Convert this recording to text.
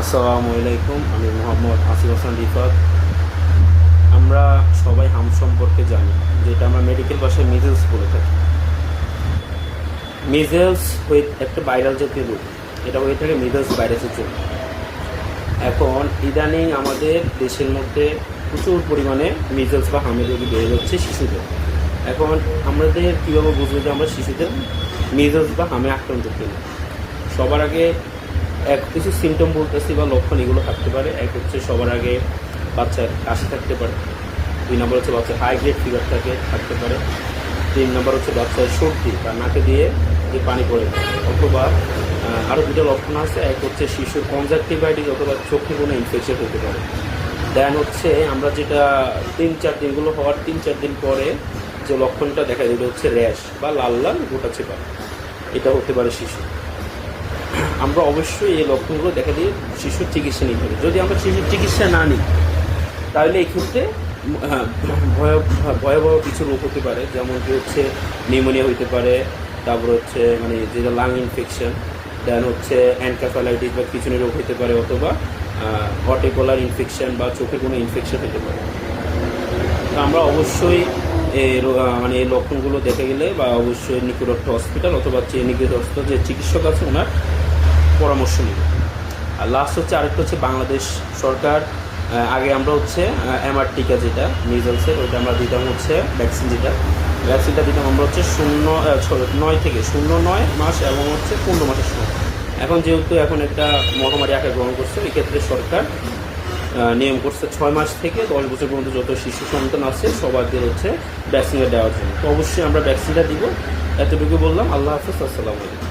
আসসালামু আলাইকুম, আমি মোহাম্মদ আসিফ হাসান রিফাত। আমরা সবাই হাম সম্পর্কে জানি, যেটা আমরা মেডিকেল ভাষায় মিজেলস বলে থাকি। মিজেলস হয়ে একটা ভাইরাল জাতীয় রোগ, এটা হয়ে থাকে মিজেলস ভাইরাসের জন্য। এখন ইদানিং আমাদের দেশের মধ্যে প্রচুর পরিমাণে মিজেলস বা হামের রোগী বেড়ে যাচ্ছে শিশুদের। এখন আমাদের কীভাবে বুঝবো যে আমরা শিশুদের মিজেলস বা হামে আক্রান্ত কিনা? সবার আগে কিছু সিমটম বলতেছি বা লক্ষণ এগুলো থাকতে পারে। এক হচ্ছে সবার আগে বাচ্চার কাশি থাকতে পারে। 2 নম্বর হচ্ছে বাচ্চার হাই গ্রেড ফিভার থাকতে পারে। 3 নম্বর হচ্ছে বাচ্চার সর্দি বা নাকে দিয়ে যে পানি পড়ে, অথবা আরও 2টা লক্ষণ আছে। এক হচ্ছে শিশুর কনজাক্টিভাইটিস অথবা চোখে কোনো ইনফেকশন হতে পারে। দেন হচ্ছে আমরা যেটা 3-4 দিনগুলো হওয়ার 3-4 দিন পরে যে লক্ষণটা দেখা যায়, এটা হচ্ছে র্যাশ বা লাল লাল গোটা চেপা, এটা হতে পারে শিশু। আমরা অবশ্যই এই লক্ষণগুলো দেখা দিয়ে শিশুর চিকিৎসা নিতে হবে। যদি আমরা শিশুর চিকিৎসা না নিই, তাহলে এই ক্ষেত্রে ভয়াবহ কিছু রোগ হতে পারে, যেমন কি হচ্ছে নিউমোনিয়া হইতে পারে, তারপর হচ্ছে মানে যেটা লাং ইনফেকশন, দেন হচ্ছে এনকেফালাইটিস বা খিঁচুনি রোগ হতে পারে, অথবা হর্টিকুলার ইনফেকশন বা চোখে কোনো ইনফেকশন হতে পারে। তো আমরা অবশ্যই মানে এই লক্ষণগুলো দেখে গেলে বা অবশ্যই নিকটস্থ হসপিটাল অথবা নিকটস্থ যে চিকিৎসক আছে ওনার পরামর্শ নিব। আর লাস্ট হচ্ছে আরেকটা হচ্ছে বাংলাদেশ সরকার, আগে আমরা হচ্ছে এমআর টিকা যেটা মিজেলসের, ওইটা আমরা দিতাম হচ্ছে ভ্যাকসিনটা দিতাম আমরা হচ্ছে 9 থেকে 09 মাস এবং হচ্ছে 15 মাসের সময়। এখন যেহেতু এখন একটা মহামারী আকার গ্রহণ করছে, এক্ষেত্রে সরকার নিয়ম করছে 6 মাস থেকে 10 বছর পর্যন্ত যত শিশু সন্তান আছে সবাইদের হচ্ছে ভ্যাকসিনটা দেওয়ার জন্য। তো অবশ্যই আমরা ভ্যাকসিনটা দিব। এতটুকু বললাম। আল্লাহ হাফেজ, আসসালামু আলাইকুম।